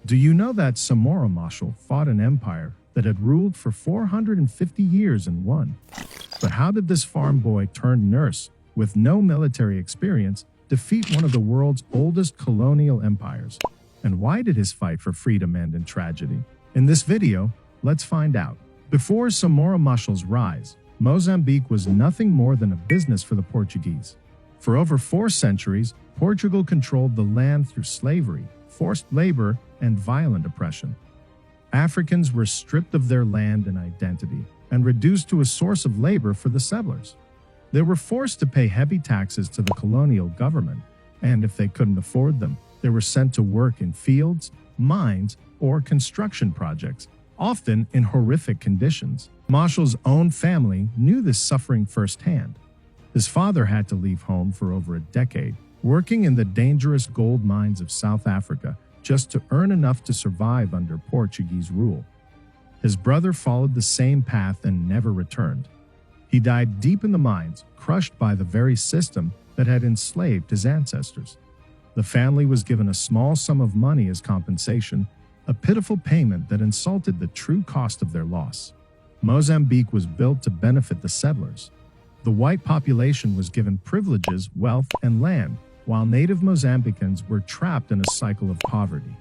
Do you know that Samora Machel fought an empire that had ruled for 450 years and won? But how did this farm boy turned nurse with no military experience defeat one of the world's oldest colonial empires? And why did his fight for freedom end in tragedy? In this video, let's find out. Before Samora Machel's rise, Mozambique was nothing more than a business for the Portuguese. For over 4 centuries, Portugal controlled the land through slavery, forced labor, and violent oppression. Africans were stripped of their land and identity and reduced to a source of labor for the settlers. They were forced to pay heavy taxes to the colonial government, and if they couldn't afford them, they were sent to work in fields, mines, or construction projects, often in horrific conditions. Machel's own family knew this suffering firsthand. His father had to leave home for over a decade, working in the dangerous gold mines of South Africa just to earn enough to survive under Portuguese rule. His brother followed the same path and never returned. He died deep in the mines, crushed by the very system that had enslaved his ancestors. The family was given a small sum of money as compensation, a pitiful payment that insulted the true cost of their loss. Mozambique was built to benefit the settlers. The white population was given privileges, wealth, and land, while native Mozambicans were trapped in a cycle of poverty.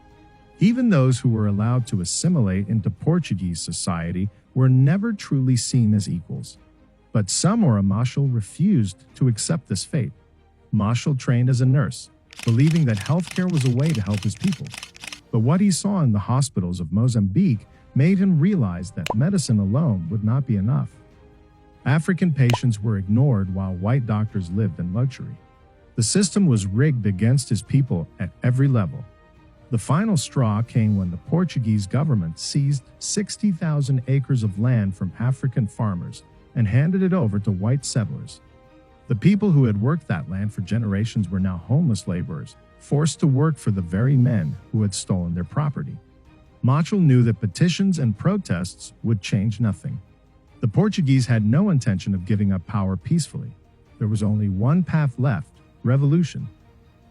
Even those who were allowed to assimilate into Portuguese society were never truly seen as equals. But Samora Machel refused to accept this fate. Machel trained as a nurse, believing that healthcare was a way to help his people. But what he saw in the hospitals of Mozambique made him realize that medicine alone would not be enough. African patients were ignored while white doctors lived in luxury. The system was rigged against his people at every level. The final straw came when the Portuguese government seized 60,000 acres of land from African farmers and handed it over to white settlers. The people who had worked that land for generations were now homeless laborers, forced to work for the very men who had stolen their property. Machel knew that petitions and protests would change nothing. The Portuguese had no intention of giving up power peacefully. There was only one path left: revolution.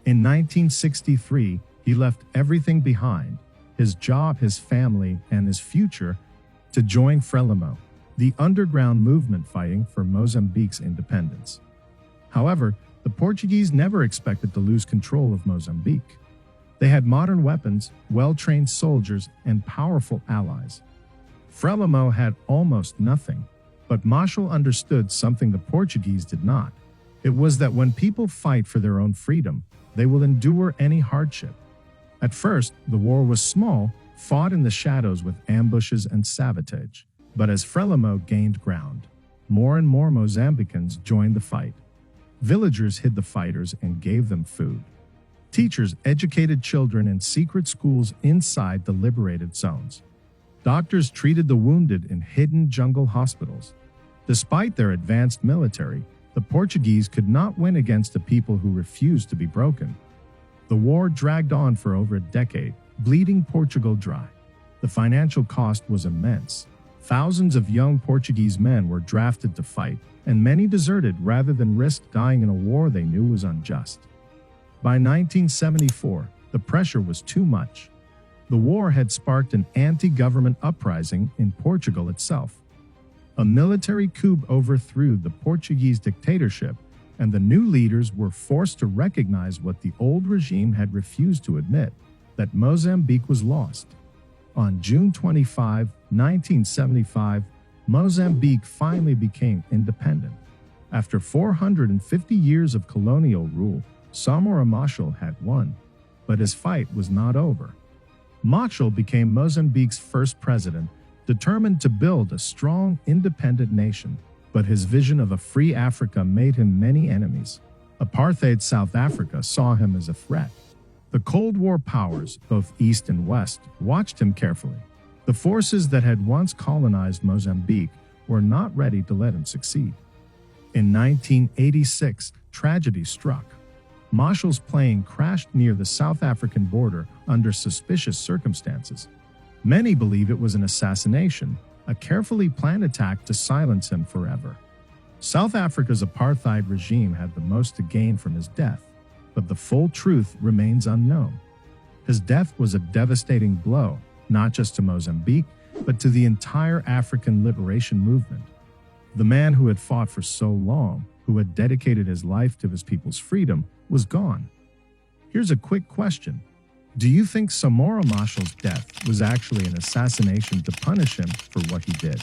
In 1963, he left everything behind, his job, his family, and his future, to join Frelimo, the underground movement fighting for Mozambique's independence. However, the Portuguese never expected to lose control of Mozambique. They had modern weapons, well-trained soldiers, and powerful allies. Frelimo had almost nothing, but Machel understood something the Portuguese did not. It was that when people fight for their own freedom, they will endure any hardship. At first, the war was small, fought in the shadows with ambushes and sabotage. But as Frelimo gained ground, more and more Mozambicans joined the fight. Villagers hid the fighters and gave them food. Teachers educated children in secret schools inside the liberated zones. Doctors treated the wounded in hidden jungle hospitals. Despite their advanced military, the Portuguese could not win against a people who refused to be broken. The war dragged on for over a decade, bleeding Portugal dry. The financial cost was immense. Thousands of young Portuguese men were drafted to fight, and many deserted rather than risk dying in a war they knew was unjust. By 1974, the pressure was too much. The war had sparked an anti-government uprising in Portugal itself. A military coup overthrew the Portuguese dictatorship, and the new leaders were forced to recognize what the old regime had refused to admit, that Mozambique was lost. On June 25, 1975, Mozambique finally became independent. After 450 years of colonial rule, Samora Machel had won, but his fight was not over. Machel became Mozambique's first president, determined to build a strong, independent nation, but his vision of a free Africa made him many enemies. Apartheid South Africa saw him as a threat. The Cold War powers, both East and West, watched him carefully. The forces that had once colonized Mozambique were not ready to let him succeed. In 1986, tragedy struck. Machel's plane crashed near the South African border under suspicious circumstances. Many believe it was an assassination, a carefully planned attack to silence him forever. South Africa's apartheid regime had the most to gain from his death, but the full truth remains unknown. His death was a devastating blow, not just to Mozambique, but to the entire African liberation movement. The man who had fought for so long, who had dedicated his life to his people's freedom, was gone. Here's a quick question. Do you think Samora Machel's death was actually an assassination to punish him for what he did?